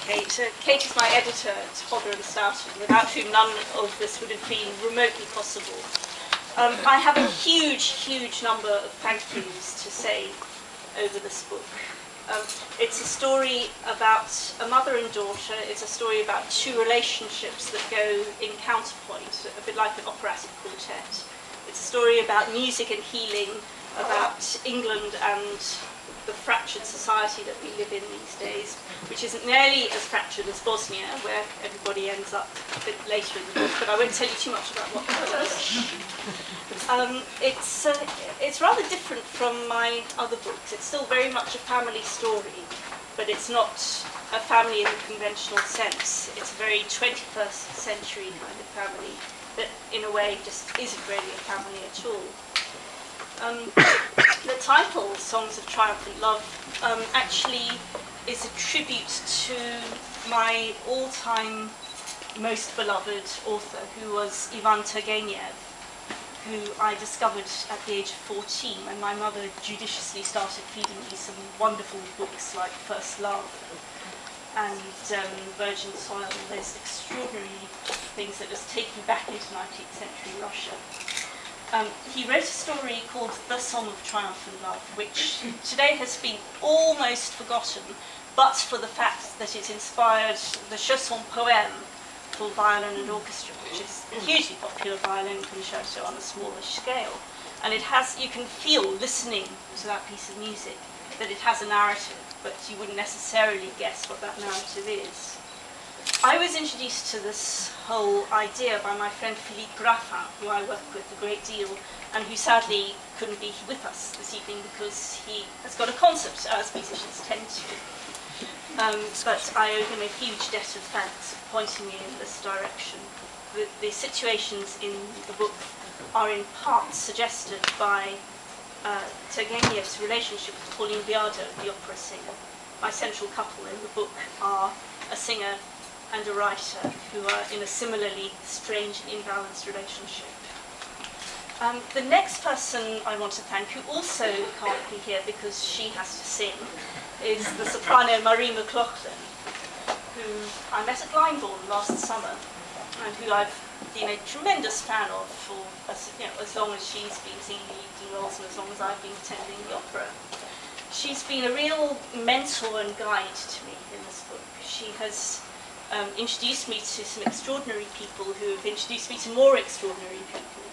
Kate. Kate is my editor at Hodder and Stoughton, without whom none of this would have been remotely possible. I have a huge number of thank yous to say over this book. It's a story about a mother and daughter. It's a story about two relationships that go in counterpoint, a bit like an operatic quartet. It's a story about music and healing, about England and the fractured society that we live in these days, which isn't nearly as fractured as Bosnia, where everybody ends up a bit later in the book, but I won't tell you too much about what happens. It's rather different from my other books. It's still very much a family story, but it's not a family in the conventional sense. It's a very 21st century kind of family that, in a way, just isn't really a family at all. The title, Songs of Triumphant Love, actually is a tribute to my all-time most beloved author, who was Ivan Turgenev, who I discovered at the age of 14 when my mother judiciously started feeding me some wonderful books like First Love and Virgin Soil, those extraordinary things that just take you back into 19th century Russia. He wrote a story called The Song of Triumphant Love, which today has been almost forgotten, but for the fact that it inspired the chanson poème for violin and orchestra, which is a hugely popular violin concerto on a smaller scale. And it has, you can feel, listening to that piece of music, that it has a narrative, but you wouldn't necessarily guess what that narrative is. I was introduced to this whole idea by my friend Philippe Graffin, who I work with a great deal, and who sadly couldn't be with us this evening because he has got a concert, as musicians tend to. But I owe him a huge debt of thanks for pointing me in this direction. The situations in the book are in part suggested by Turgenev's relationship with Pauline Biardo, the opera singer. My central couple in the book are a singer and a writer who are in a similarly strange and imbalanced relationship. The next person I want to thank, who also can't be here because she has to sing, is the soprano Marie McLaughlin, who I met at Glyndebourne last summer, and who I've been a tremendous fan of for as long as she's been singing the leading roles and as long as I've been attending the opera. She's been a real mentor and guide to me in this book. She has introduced me to some extraordinary people who have introduced me to more extraordinary people,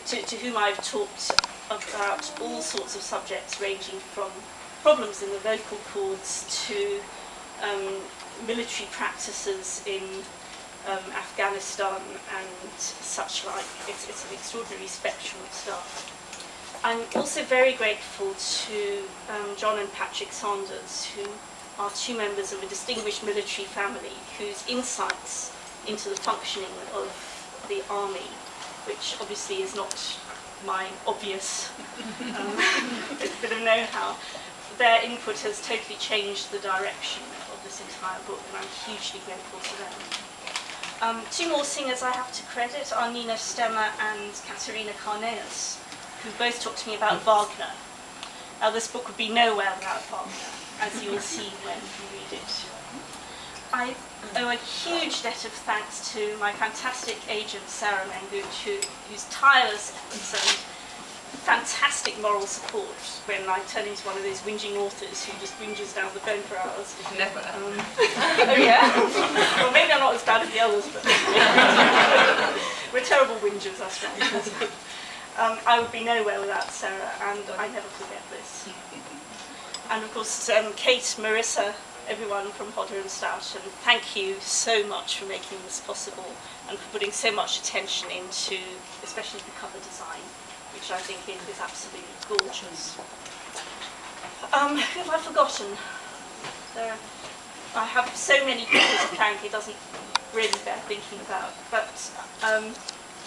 to whom I've talked about all sorts of subjects ranging from problems in the vocal cords to military practices in Afghanistan and such like. It's an extraordinary spectrum of stuff. I'm also very grateful to John and Patrick Sanders, who are two members of a distinguished military family whose insights into the functioning of the army, which obviously is not my obvious bit of know-how, their input has totally changed the direction of this entire book, and I'm hugely grateful to them. Two more singers I have to credit are Nina Stemmer and Katerina Karneus, who both talked to me about Wagner. Now, this book would be nowhere without Wagner, as you will see when you read it. I owe a huge debt of thanks to my fantastic agent, Sarah Menguch, whose tireless efforts and fantastic moral support when I turn into one of those whinging authors who just whinges down the phone for hours. Never. Oh yeah? Well, maybe I'm not as bad as the others, but we're terrible whingers, us writers. I would be nowhere without Sarah, and I never forget this. And of course, Kate, Marissa, everyone from Hodder and Stoughton, thank you so much for making this possible and for putting so much attention into, especially the cover design, which I think is absolutely gorgeous. Who have I forgotten? I have so many people to thank, it doesn't really bear thinking about, but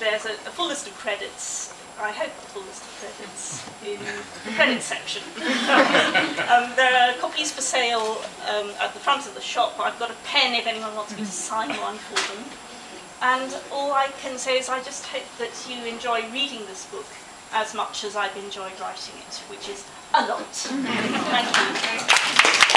there's a full list of credits. I hope a full list of credits in the credits section. There are copies for sale at the front of the shop. I've got a pen if anyone wants me to sign one for them. And all I can say is I just hope that you enjoy reading this book as much as I've enjoyed writing it, which is a lot. Thank you.